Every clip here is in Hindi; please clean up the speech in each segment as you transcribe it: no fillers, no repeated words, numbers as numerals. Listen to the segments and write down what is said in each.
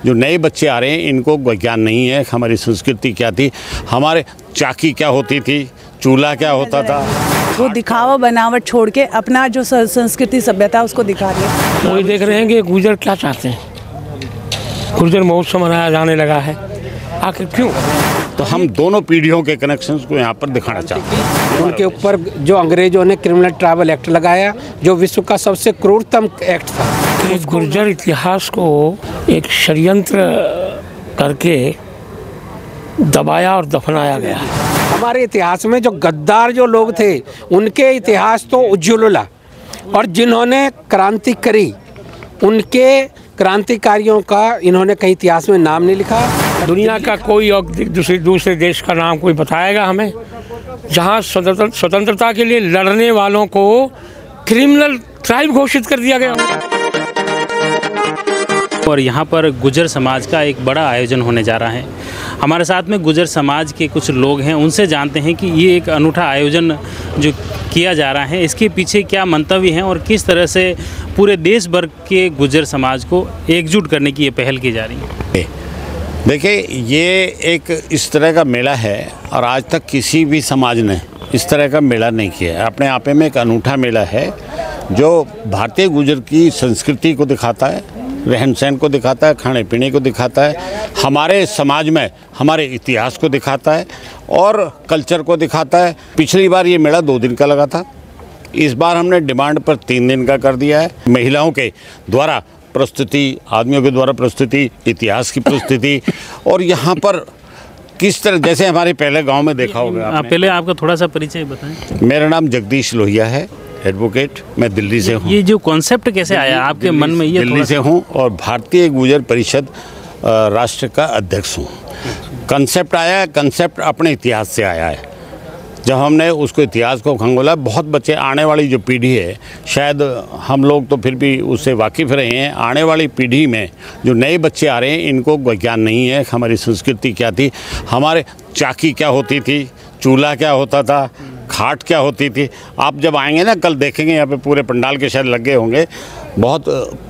जो नए बच्चे आ रहे हैं इनको ज्ञान नहीं है हमारी संस्कृति क्या थी, हमारे चाकी क्या होती थी, चूल्हा क्या होता था। वो दिखावा बनावट छोड़ के अपना जो संस्कृति सभ्यता उसको दिखा रहे हैं। वही देख रहे हैं कि गुर्जर क्या चाहते हैं। गुर्जर महोत्सव मनाया जाने लगा है, आखिर क्यों? तो हम दोनों पीढ़ियों के कनेक्शंस को यहाँ पर दिखाना चाहते हैं। उनके ऊपर जो अंग्रेजों ने क्रिमिनल ट्राइबल एक्ट लगाया, जो विश्व का सबसे क्रूरतम एक्ट था। इस गुर्जर इतिहास को एक षड्यंत्र करके दबाया और दफनाया गया है। हमारे इतिहास में जो गद्दार जो लोग थे उनके इतिहास तो उज्ज्वला, और जिन्होंने क्रांति करी उनके क्रांतिकारियों का इन्होंने कहीं इतिहास में नाम नहीं लिखा। दुनिया का कोई और दूसरे देश का नाम कोई बताएगा हमें जहां स्वतंत्रता के लिए लड़ने वालों को क्रिमिनल ट्राइब घोषित कर दिया गया? और यहाँ पर गुर्जर समाज का एक बड़ा आयोजन होने जा रहा है। हमारे साथ में गुर्जर समाज के कुछ लोग हैं, उनसे जानते हैं कि ये एक अनूठा आयोजन जो किया जा रहा है इसके पीछे क्या मंतव्य हैं और किस तरह से पूरे देश भर के गुर्जर समाज को एकजुट करने की ये पहल की जा रही है। देखिए, ये एक इस तरह का मेला है और आज तक किसी भी समाज ने इस तरह का मेला नहीं किया है। अपने आप में एक अनूठा मेला है जो भारतीय गुर्जर की संस्कृति को दिखाता है, रहन सहन को दिखाता है, खाने पीने को दिखाता है, हमारे समाज में हमारे इतिहास को दिखाता है और कल्चर को दिखाता है। पिछली बार ये मेला 2 दिन का लगा था, इस बार हमने डिमांड पर 3 दिन का कर दिया है। महिलाओं के द्वारा प्रस्तुति, आदमियों के द्वारा प्रस्तुति, इतिहास की प्रस्तुति, और यहाँ पर किस तरह, जैसे हमारे पहले गांव में देखा होगा आपने। पहले आपका थोड़ा सा परिचय बताएं। मेरा नाम जगदीश लोहिया है, एडवोकेट, मैं दिल्ली से हूँ। ये जो कॉन्सेप्ट कैसे आया आपके मन में? ये दिल्ली से हूँ और भारतीय गुर्जर परिषद राष्ट्र का अध्यक्ष हूँ। कंसेप्ट आया है, कंसेप्ट अपने इतिहास से आया है। जब हमने उसको इतिहास को खंगोला, बहुत बच्चे, आने वाली जो पीढ़ी है, शायद हम लोग तो फिर भी उससे वाकिफ़ रहे हैं, आने वाली पीढ़ी में जो नए बच्चे आ रहे हैं इनको ज्ञान नहीं है हमारी संस्कृति क्या थी, हमारे चाकी क्या होती थी, चूल्हा क्या होता था, खाट क्या होती थी। आप जब आएंगे ना, कल देखेंगे यहाँ पे पूरे पंडाल के शायद लगे होंगे, बहुत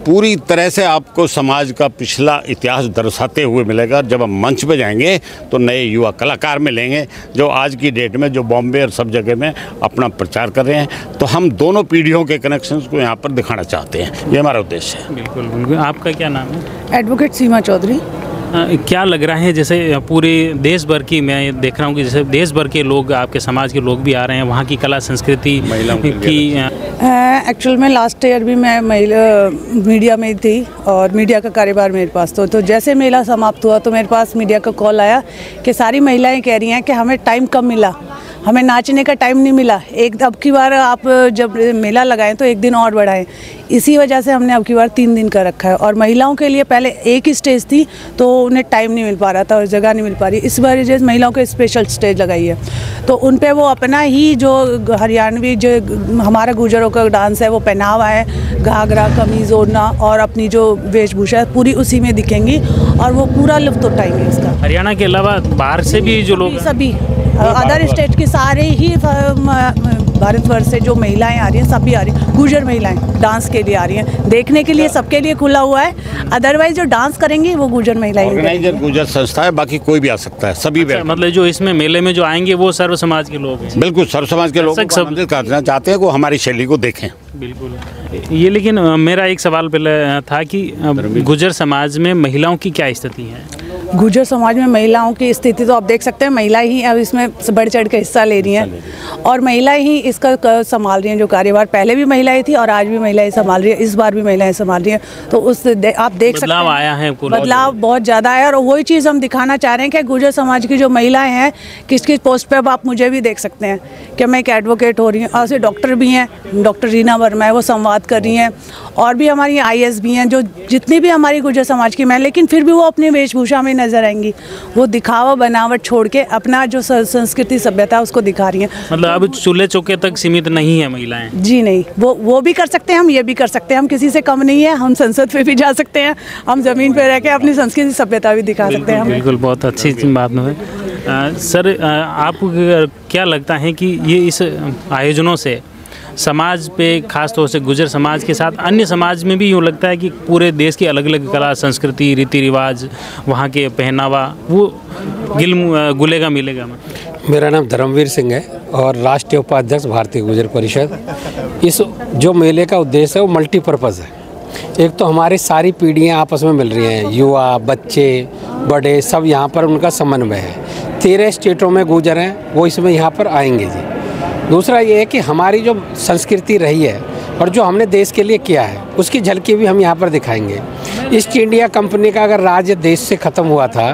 पूरी तरह से आपको समाज का पिछला इतिहास दर्शाते हुए मिलेगा। जब हम मंच पे जाएंगे तो नए युवा कलाकार मिलेंगे जो आज की डेट में जो बॉम्बे और सब जगह में अपना प्रचार कर रहे हैं। तो हम दोनों पीढ़ियों के कनेक्शंस को यहाँ पर दिखाना चाहते हैं, ये हमारा उद्देश्य है। बिल्कुल बिल्कुल। आपका क्या नाम है? एडवोकेट सीमा चौधरी। क्या लग रहा है, जैसे पूरे देश भर की, मैं देख रहा हूँ कि जैसे देश भर के लोग, आपके समाज के लोग भी आ रहे हैं, वहाँ की कला संस्कृति की। एक्चुअल में लास्ट ईयर भी मैं मीडिया में थी और मीडिया का कारोबार मेरे पास तो जैसे मेला समाप्त हुआ तो मेरे पास मीडिया का कॉल आया कि सारी महिलाएं कह रही हैं कि हमें टाइम कम मिला, हमें नाचने का टाइम नहीं मिला। अब की बार आप जब मेला लगाएं तो 1 दिन और बढ़ाएं। इसी वजह से हमने अब की बार 3 दिन का रखा है। और महिलाओं के लिए पहले एक ही स्टेज थी तो उन्हें टाइम नहीं मिल पा रहा था और जगह नहीं मिल पा रही। इस बार जैसे महिलाओं को स्पेशल स्टेज लगाई है तो उन पे वो अपना ही जो हरियाणवी जो हमारा गुर्जरों का डांस है, वो पहनावा है, घाघरा, कमीज़, ओढ़ना और अपनी जो वेशभूषा है पूरी उसी में दिखेंगी और वो पूरा लुत्फ उठाएंगे इसका। हरियाणा के अलावा बाहर से भी जो लोग, सभी अदर स्टेट के सारे ही भारतवर्ष से जो महिलाएं आ रही हैं, सभी आ रही हैं। गुर्जर महिलाएं डांस के लिए आ रही हैं, देखने के लिए सबके लिए खुला हुआ है। अदरवाइज जो डांस करेंगी वो गुर्जर महिलाएं। ऑर्गेनाइजर गुर्जर संस्था है, बाकी कोई भी आ सकता है, सभी। मतलब जो इसमें मेले में जो आएंगे वो सर्व समाज के लोग हैं। बिल्कुल, सर्व समाज के लोग आमंत्रित करना चाहते हैं, वो हमारी शैली को देखें। बिल्कुल। ये लेकिन मेरा एक सवाल पहले था कि गुर्जर समाज में महिलाओं की क्या स्थिति है? गुर्जर समाज में महिलाओं की स्थिति तो आप देख सकते हैं, महिला ही अब इसमें बढ़ चढ़ के हिस्सा ले रही हैं और महिला ही इसका संभाल रही हैं। जो कार्यभार पहले भी महिलाएं थी और आज भी महिलाएं संभाल रही हैं, इस बार भी महिलाएं संभाल रही हैं। तो उस आप देख सकते हैं बदलाव आया है, बदलाव बहुत ज़्यादा है। और वही चीज़ हम दिखाना चाह रहे हैं कि गुर्जर समाज की जो महिलाएं हैं, किस किस पोस्ट पर आप मुझे भी देख सकते हैं कि मैं एक एडवोकेट हो रही हूँ और डॉक्टर भी हैं, डॉक्टर रीना वर्मा है, वो संवाद कर रही हैं और भी हमारी IAS भी हैं, जो जितनी भी हमारी गुर्जर समाज की महिला, लेकिन फिर भी वो अपनी वेशभूषा में नजर आएंगी। वो दिखावा बनावट छोड़ के अपना जो संस्कृति सभ्यता उसको दिखा रही हैं। मतलब अब चूल्हे चौके तक सीमित नहीं है महिलाएं? जी नहीं, वो भी कर सकते हैं, हम ये भी कर सकते हैं, हम किसी से कम नहीं है। हम संसद पे भी जा सकते हैं, हम ज़मीन पे रह के अपनी संस्कृति सभ्यता भी दिखा सकते हैं। बिल्कुल, बहुत अच्छी बात है। सर, आप क्या लगता है कि ये इस आयोजनों से समाज पे, खास तौर से गुजर समाज के साथ अन्य समाज में भी यूँ लगता है कि पूरे देश की अलग अलग कला, संस्कृति, रीति रिवाज, वहाँ के पहनावा, वो गुलेगा मिलेगा। मेरा नाम धर्मवीर सिंह है और राष्ट्रीय उपाध्यक्ष भारतीय गुजर परिषद। इस जो मेले का उद्देश्य है वो मल्टीपर्पज़ है। एक तो हमारी सारी पीढ़ियाँ आपस में मिल रही हैं, युवा, बच्चे, बड़े, सब यहाँ पर उनका समन्वय है। 13 स्टेटों में गुजर हैं, वो इसमें यहाँ पर आएंगे जी। दूसरा ये है कि हमारी जो संस्कृति रही है और जो हमने देश के लिए किया है उसकी झलकी भी हम यहाँ पर दिखाएंगे। ईस्ट इंडिया कंपनी का अगर राज्य देश से ख़त्म हुआ था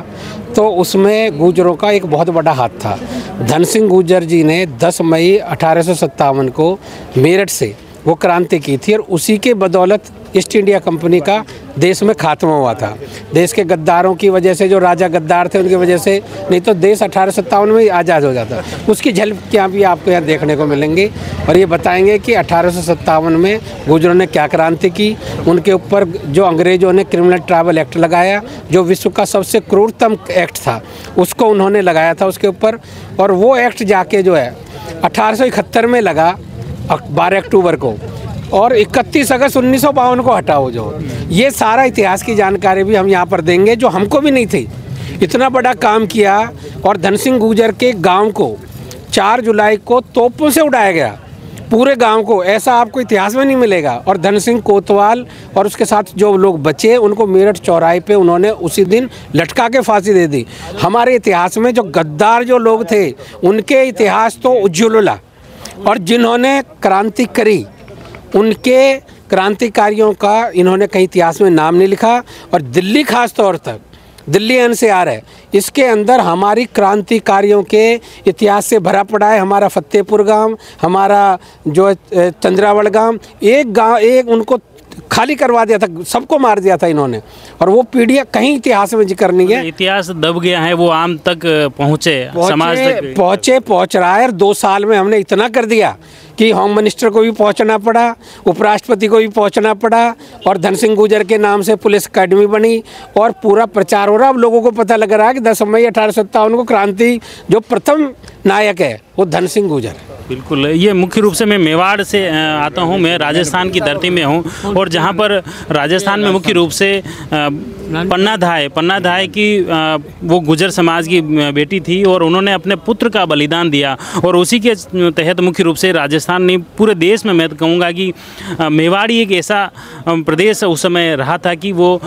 तो उसमें गुजरों का एक बहुत बड़ा हाथ था। धन सिंह गुजर जी ने 10 मई 1857 को मेरठ से वो क्रांति की थी और उसी के बदौलत ईस्ट इंडिया कंपनी का देश में खात्मा हुआ था। देश के गद्दारों की वजह से, जो राजा गद्दार थे उनकी वजह से, नहीं तो देश 1857 में ही आज़ाद हो जाता। उसकी झलकियाँ भी आपको यहाँ देखने को मिलेंगी और ये बताएंगे कि 1857 में गुजरों ने क्या क्रांति की। उनके ऊपर जो अंग्रेज़ों ने क्रिमिनल ट्राइबल एक्ट लगाया, जो विश्व का सबसे क्रूरतम एक्ट था, उसको उन्होंने लगाया था उसके ऊपर। और वो एक्ट जाके जो है 1871 में लगा 12 अक्टूबर को, और 31 अगस्त 1952 को हटा हो। जो ये सारा इतिहास की जानकारी भी हम यहाँ पर देंगे, जो हमको भी नहीं थी। इतना बड़ा काम किया और धन सिंह गुजर के गांव को 4 जुलाई को तोपों से उड़ाया गया, पूरे गांव को। ऐसा आपको इतिहास में नहीं मिलेगा। और धन सिंह कोतवाल और उसके साथ जो लोग बचे उनको मेरठ चौराहे पे उन्होंने उसी दिन लटका के फांसी दे दी। हमारे इतिहास में जो गद्दार जो लोग थे उनके इतिहास तो उज्ज्वला, और जिन्होंने क्रांति करी उनके क्रांतिकारियों का इन्होंने कहीं इतिहास में नाम नहीं लिखा। और दिल्ली खास तौर तक, दिल्ली एनसीआर है, इसके अंदर हमारी क्रांतिकारियों के इतिहास से भरा पड़ा है। हमारा फतेहपुर गांव, हमारा जो चंद्रावड़ गांव, एक उनको खाली करवा दिया था, सबको मार दिया था इन्होंने। और वो पीढ़ियाँ कहीं इतिहास में जिक्र नहीं है। इतिहास दब गया है, वो आम तक पहुँचे, समाज तक पहुँच रहा है। और 2 साल में हमने इतना कर दिया कि होम मिनिस्टर को भी पहुंचना पड़ा, उपराष्ट्रपति को भी पहुंचना पड़ा, और धन सिंह गुजर के नाम से पुलिस अकेडमी बनी और पूरा प्रचार हो रहा। अब लोगों को पता लग रहा है कि 10 मई 1857 को क्रांति जो प्रथम नायक है वो धन सिंह गुजर है। बिल्कुल, ये मुख्य रूप से मैं मेवाड़ से आता हूँ, मैं राजस्थान की धरती में हूँ। और जहाँ पर राजस्थान में मुख्य रूप से पन्ना धाय की वो गुजर समाज की बेटी थी और उन्होंने अपने पुत्र का बलिदान दिया। और उसी के तहत मुख्य रूप से राजस्थान ने पूरे देश में, मैं कहूँगा कि मेवाड़ी एक ऐसा प्रदेश उस समय रहा था कि वो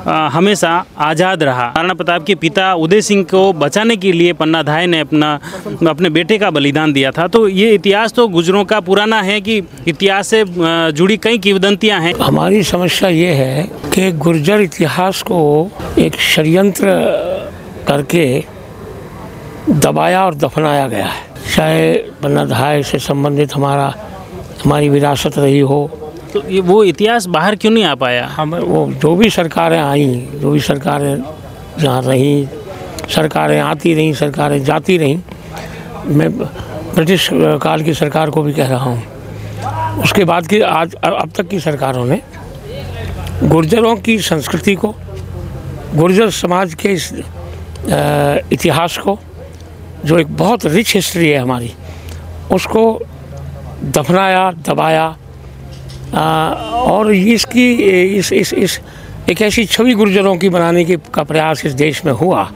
हमेशा आज़ाद रहा। महाराणा प्रताप के पिता उदय सिंह को बचाने के लिए पन्ना धाय ने अपने बेटे का बलिदान दिया था। तो ये इतिहास तो गुजरों का पुराना है कि इतिहास से जुड़ी कई किंवदंतियाँ हैं। हमारी समस्या ये है कि गुर्जर इतिहास को एक षड्यंत्र करके दबाया और दफनाया गया है। चाहे पन्ना धाय से संबंधित हमारी विरासत रही हो, तो ये वो इतिहास बाहर क्यों नहीं आ पाया? हमें वो जो भी सरकारें आईं, जो भी सरकारें जहाँ रहीं, सरकारें आती रहीं, सरकारें जाती रहीं, मैं ब्रिटिश काल की सरकार को भी कह रहा हूँ, उसके बाद की आज अब तक की सरकारों ने गुर्जरों की संस्कृति को, गुर्जर समाज के इस इतिहास को, जो एक बहुत रिच हिस्ट्री है हमारी, उसको दफनाया, दबाया। और इसकी इस एक ऐसी छवि गुर्जरों की बनाने का प्रयास इस देश में हुआ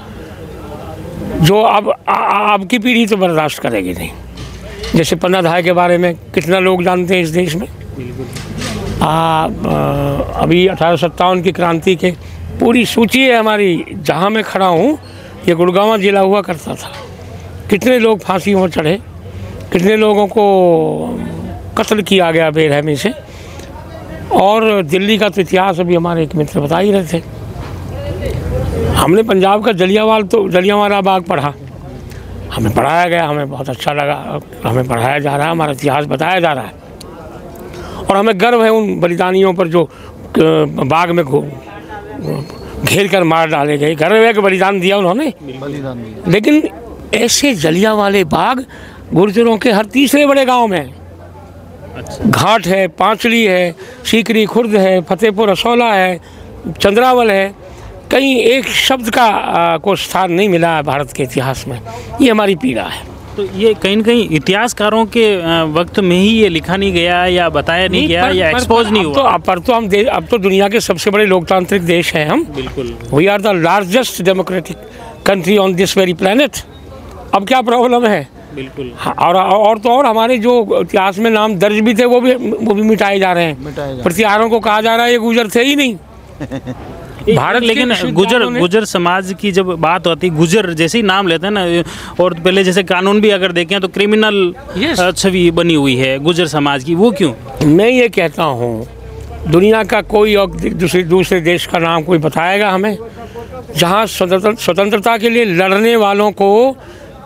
जो अब की पीढ़ी तो बर्दाश्त करेगी नहीं। जैसे पन्ना धाय के बारे में कितना लोग जानते हैं इस देश में? अभी 1857 की क्रांति के पूरी सूची है हमारी। जहाँ मैं खड़ा हूँ ये गुड़गांव जिला हुआ करता था। कितने लोग फांसी में चढ़े, कितने लोगों को कत्ल किया गया बेरहमी से। और दिल्ली का तो इतिहास अभी हमारे एक मित्र बता ही रहे थे। हमने पंजाब का जलियांवाला बाग पढ़ा, हमें पढ़ाया गया, हमें बहुत अच्छा लगा, हमें पढ़ाया जा रहा है, हमारा इतिहास बताया जा रहा है। और हमें गर्व है उन बलिदानियों पर जो बाग में घेर कर मार डाले गए। गर्व है कि बलिदान दिया उन्होंने, लेकिन ऐसे जलियांवाले बाग गुर्जरों के हर तीसरे बड़े गांव में। घाट है, पांचली है, सीकरी खुर्द है, फतेहपुर असौला है, चंद्रावल है, कहीं एक शब्द का को स्थान नहीं मिला है भारत के इतिहास में। ये हमारी पीड़ा है। तो ये कहीं न कहीं इतिहासकारों के वक्त में ही ये लिखा नहीं गया या बताया नहीं गया या एक्सपोज नहीं हुआ। अब तो दुनिया के सबसे बड़े लोकतांत्रिक देश हैं हम। बिल्कुल। We are the largest democratic country on this very planet. अब क्या प्रॉब्लम है? बिल्कुल। और तो और हमारे जो इतिहास में नाम दर्ज भी थे वो भी मिटाए जा रहे हैं। प्रतिहारों को कहा जा रहा है ये गुर्जर थे ही नहीं भारत। लेकिन गुजर समाज की जब बात होती है, गुजर जैसे ही नाम लेते हैं ना, और पहले जैसे कानून भी अगर देखें तो क्रिमिनल छवि बनी हुई है गुजर समाज की, वो क्यों? मैं ये कहता हूँ दुनिया का कोई और दूसरे देश का नाम कोई बताएगा हमें जहाँ स्वतंत्रता के लिए लड़ने वालों को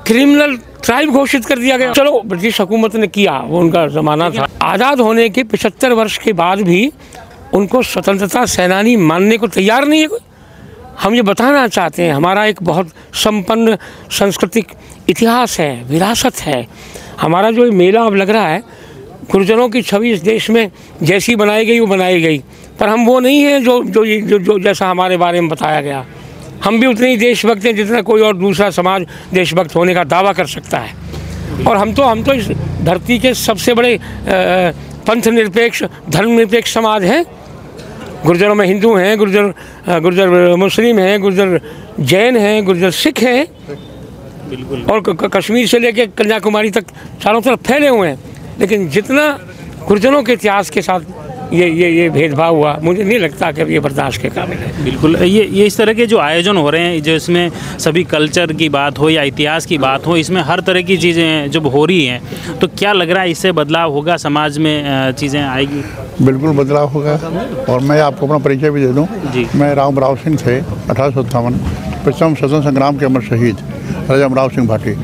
क्रिमिनल ट्राइब घोषित कर दिया गया? चलो ब्रिटिश हुकूमत ने किया, वो उनका ज़माना था। आज़ाद होने के 75 वर्ष के बाद भी उनको स्वतंत्रता सेनानी मानने को तैयार नहीं है कोई। हम ये बताना चाहते हैं हमारा एक बहुत संपन्न सांस्कृतिक इतिहास है, विरासत है। हमारा जो मेला अब लग रहा है, गुर्जरों की छवि इस देश में जैसी बनाई गई वो बनाई गई, पर हम वो नहीं हैं जो जैसा हमारे बारे में बताया गया। हम भी उतने ही देशभक्त हैं जितना कोई और दूसरा समाज देशभक्त होने का दावा कर सकता है। और हम तो इस धरती के सबसे बड़े पंथ निरपेक्ष, धर्म निरपेक्ष समाज हैं। गुर्जरों में हिंदू हैं, गुर्जर मुस्लिम हैं, गुर्जर जैन हैं, गुर्जर सिख हैं। बिल्कुल। और कश्मीर से लेकर कन्याकुमारी तक चारों तरफ फैले हुए हैं। लेकिन जितना गुर्जरों के इतिहास के साथ ये भेदभाव हुआ, मुझे नहीं लगता कि ये बर्दाश्त के काबिल है। बिल्कुल। ये इस तरह के जो आयोजन हो रहे हैं, जो इसमें सभी कल्चर की बात हो या इतिहास की बात हो, इसमें हर तरह की चीज़ें जब हो रही हैं, तो क्या लग रहा है इससे बदलाव होगा, समाज में चीज़ें आएगी? बिल्कुल बदलाव होगा। और मैं आपको अपना परिचय भी दे दूं। मैं रामराव सिंह थे, 1857 प्रथम स्वतंत्र संग्राम के अमर शहीद राजा रामराव सिंह भाटी।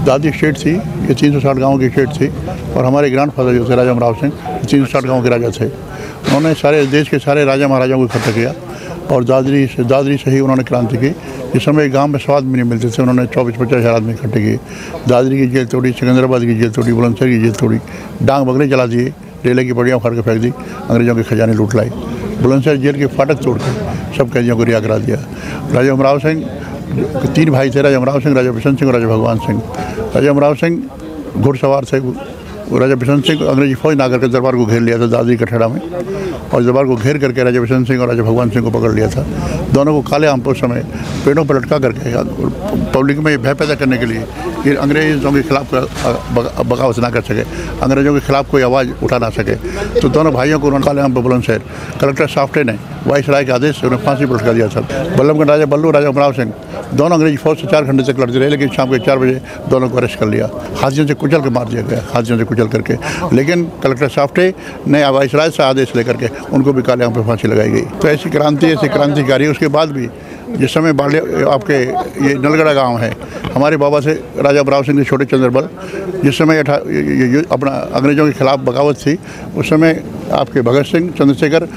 दादी स्टेट थी, ये 360 गाँव की स्टेट थी, और हमारे ग्रैंडफादर जो थे राजा रामराव सिंह 360 गाँव के राजा थे। उन्होंने सारे देश के सारे राजा महाराजाओं को इकट्ठा किया और दादरी से ही उन्होंने क्रांति की। इस समय गांव में स्वाद भी नहीं मिलते थे, उन्होंने 24-50 हज़ार आदमी इकट्ठे किए। दादरी की जेल तोड़ी, सिकंदराबाद की जेल तोड़ी, बुलंदशहर की जेल तोड़ी, डांग बगले जला दिए, रेले की बढ़िया उखाड़ के फेंक दी, अंग्रेजों के खजाने लूट लाई। बुलंदशहर जेल के फाटक तोड़ के सब कैदियों को रिहा करा दिया। राजा रामराव सिंह 3 भाई थे, राजा रामराव सिंह, राजा बिशन सिंह और राजा भगवान सिंह। राजा रामराव सिंह घुड़सवार थे। राजा बिशन सिंह अंग्रेजी फौज ना करके दरबार को घेर लिया था दादरी कठड़ा में, और दरबार को घेर करके राजा बिशन सिंह और राजा भगवान सिंह को पकड़ लिया था। दोनों को काले आम उस समय पेड़ों पर लटका करके पब्लिक में भय पैदा करने के लिए कि अंग्रेज़ों के खिलाफ बगावत ना कर सके, अंग्रेज़ों के खिलाफ कोई आवाज़ उठा ना सके, तो दोनों भाइयों को उन्होंने काले आम पर बुलंदशहर कलेक्टर साफ्टे ने वाइसराय के आदेश से उन्हें फांसी पर लटका दिया था। बल्लभगढ़ राजा बल्लू, राजा रामराव सिंह दोनों अंग्रेजी फौज से 4 घंटे तक लड़ते रहे, लेकिन शाम के 4 बजे दोनों को अरेस्ट कर लिया, हाथियों से कुचल के मार दिया गया, हाथियों से कुचल करके। लेकिन कलेक्टर साफ्टे ने वाइसराय से आदेश लेकर के उनको भी काले आम पर फांसी लगाई गई। तो ऐसी क्रांतिकारी। उसके बाद भी जिस समय आपके ये नलगढ़ा गांव है, हमारे बाबा से राजा रामराव सिंह के छोटे चंद्रबल, जिस समय अपना अंग्रेज़ों के खिलाफ बगावत थी, उस समय आपके भगत सिंह, चंद्रशेखर,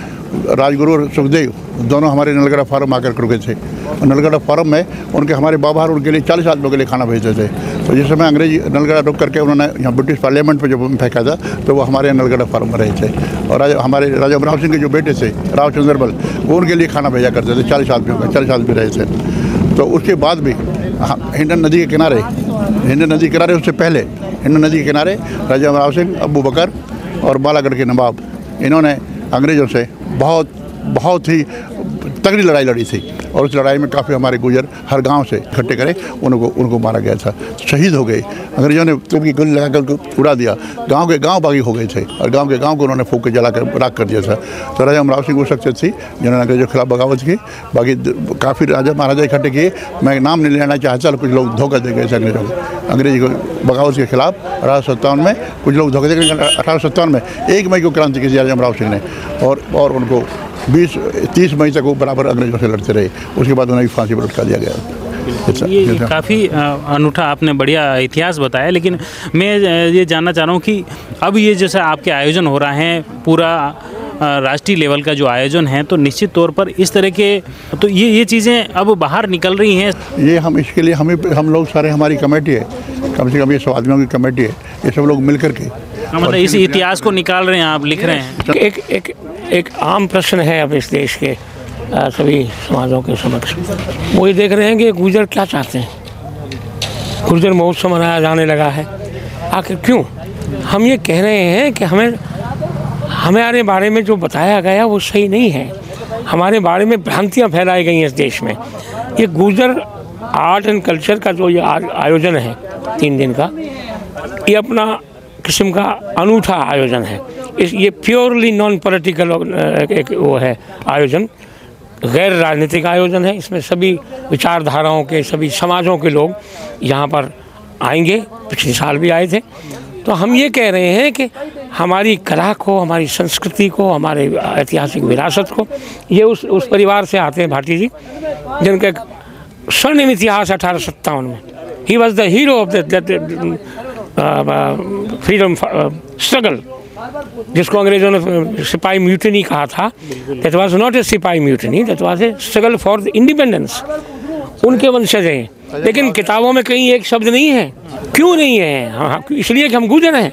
राजगुरु और सुखदेव दोनों हमारे नलगढ़ा फार्म आकर रुके थे। नलगढ़ा फार्म में उनके हमारे बाबा उनके लिए 40 आदमियों के लिए खाना भेजते थे। तो जिस समय अंग्रेजी नलगढ़ा रुक करके उन्होंने यहाँ ब्रिटिश पार्लियामेंट पर जब फेंका था, तो वो हमारे नलगढ़ा फार्म में रहे थे। और हमारे राजा रामराव सिंह के जो बेटे थे राव चंद्रबल, वो उनके लिए खाना भेजा करते थे, 40 आदमियों का, 40 आदमी रहे थे। तो उसके बाद भी हिंडन नदी के किनारे उससे पहले हिंडन नदी के किनारे राजा रामराव सिंह, अबू बकर और बालागढ़ के नवाब, इन्होंने अंग्रेज़ों से बहुत ही तगड़ी लड़ाई लड़ी थी। और उस लड़ाई में काफ़ी हमारे गुजर हर गांव से इकट्ठे करे, उनको मारा गया था, शहीद हो गए। अंग्रेज़ों ने तुम की गोली लगा कर उड़ा दिया, गांव के गांव बागी हो गए थे, और गांव के गांव को उन्होंने फूंक के जला कर राख कर दिया था। तो राजा रामराव सिंह वो शख्सियत थी जिन्होंने अंग्रेज़ों के खिलाफ बगावत की। बाकी काफ़ी राजा महाराजा इकट्ठे किए। मैं नाम नहीं लेना चाहता, कुछ लोग धोखा दे गए थे अंग्रेज़ों को, अंग्रेजी को बगावत के खिलाफ 1857 में कुछ लोग धोखा दे गए। 1857 में 1 मई को क्रांति की राजा रामराव सिंह ने, और उनको 30 मई तक वो बराबर अंग्रेजों से लड़ते रहे। उसके बाद उन्हें फांसी पर लटका दिया गया। ये काफ़ी अनूठा आपने बढ़िया इतिहास बताया, लेकिन मैं ये जानना चाह रहा हूँ कि अब ये जैसा आपके आयोजन हो रहा है, पूरा राष्ट्रीय लेवल का जो आयोजन है, तो निश्चित तौर पर इस तरह के तो ये चीज़ें अब बाहर निकल रही हैं। ये इसके लिए हम लोग सारे, हमारी कमेटी है, कम से कम ये 100 आदमियों की कमेटी है, ये सब लोग मिल करके मतलब इस इतिहास को निकाल रहे हैं, आप लिख रहे हैं। एक आम प्रश्न है अब इस देश के सभी समाजों के समक्ष, वो ये देख रहे हैं कि गुर्जर क्या चाहते हैं। गुर्जर महोत्सव मनाया जाने लगा है। आखिर क्यों? हम ये कह रहे हैं कि हमारे बारे में जो बताया गया वो सही नहीं है। हमारे बारे में भ्रांतियाँ फैलाई गई हैं इस देश में। ये गुर्जर आर्ट एंड कल्चर का जो ये आयोजन है 3 दिन का, ये अपना किस्म का अनूठा आयोजन है। ये प्योरली नॉन पॉलिटिकल एक वो है आयोजन, गैर राजनीतिक आयोजन है। इसमें सभी विचारधाराओं के, सभी समाजों के लोग यहाँ पर आएंगे। पिछले साल भी आए थे। तो हम ये कह रहे हैं कि हमारी कला को, हमारी संस्कृति को, हमारे ऐतिहासिक विरासत को, ये उस परिवार से आते हैं भाटी जी, जिनका एक स्वर्णिम इतिहास 1857 में। He was the hero of the freedom struggle, जिसको अंग्रेजों ने सिपाही म्यूटनी कहा था। दैट वाज नॉट ए सिपाही mutiny, that was a struggle for the independence. उनके वंशज हैं, लेकिन किताबों में कहीं एक शब्द नहीं है। क्यों नहीं है? इसलिए कि हम गुजर हैं,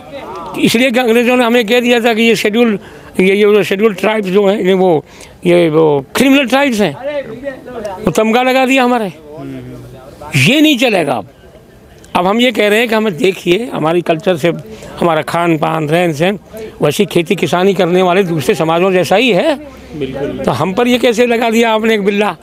इसलिए कि अंग्रेजों ने हमें कह दिया था कि ये शेड्यूल ट्राइब्स जो हैं वो क्रिमिनल ट्राइब्स हैं, वो तमगा लगा दिया हमारे। ये नहीं चलेगा। अब हम ये कह रहे हैं कि हमें देखिए, हमारी कल्चर से हमारा खान पान, रहन सहन वैसी खेती किसानी करने वाले दूसरे समाजों जैसा ही है। बिल्कुल। तो हम पर ये कैसे लगा दिया आपने एक बिल्ला?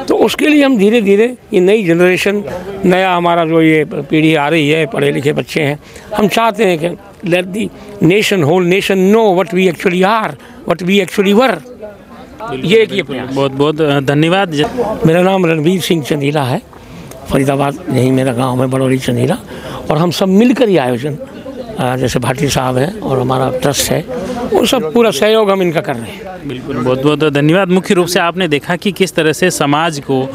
तो उसके लिए हम धीरे धीरे ये नई जनरेशन, नया हमारा जो ये पीढ़ी आ रही है, पढ़े लिखे बच्चे हैं, हम चाहते हैं कि let the nation, whole nation know what we actually are, what we actually were. ये एक प्रयास। बहुत बहुत धन्यवाद। मेरा नाम रणवीर सिंह चंदीला है, फरीदाबाद यही मेरा गांव है, बड़ौली चंदीला। और हम सब मिलकर ये आयोजन, जैसे भाटी साहब हैं और हमारा ट्रस्ट है, वो सब पूरा सहयोग हम इनका कर रहे हैं। बिल्कुल, बहुत बहुत धन्यवाद। मुख्य रूप से आपने देखा कि किस तरह से समाज को,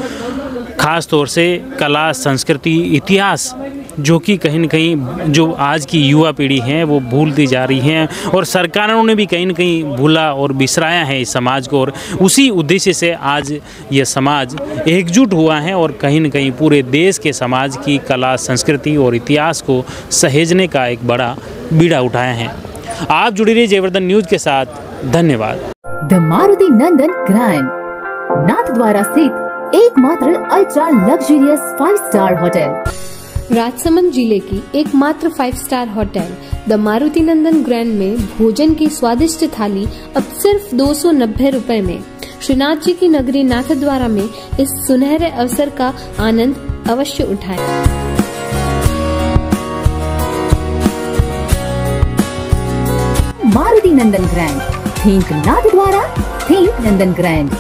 खास तौर से कला, संस्कृति, इतिहास, जो कि कहीं न कहीं जो आज की युवा पीढ़ी है वो भूलती जा रही है, और सरकारों ने भी कहीं न कहीं भूला और बिसराया है इस समाज को। और उसी उद्देश्य से आज ये समाज एकजुट हुआ है और कहीं न कहीं पूरे देश के समाज की कला, संस्कृति और इतिहास को सहेजने का एक बड़ा बीड़ा उठाया है। आप जुड़ी रहिए जयवर्धन न्यूज़ के साथ। धन्यवाद। The Maruti Nandan grand, Nathdwara स्थित एकमात्र ultra luxurious 5 star hotel. Rajsamand जिले की एकमात्र 5 star hotel the Maruti Nandan grand में भोजन की स्वादिष्ट थाली अब सिर्फ 290 रुपए में। श्रीनाथ जी की नगरी नाथद्वारा में इस सुनहरे अवसर का आनंद अवश्य उठाएं। मारुति नंदन ग्रैंड, थिंक नाथद्वारा, थिंक नंदन ग्रैंड।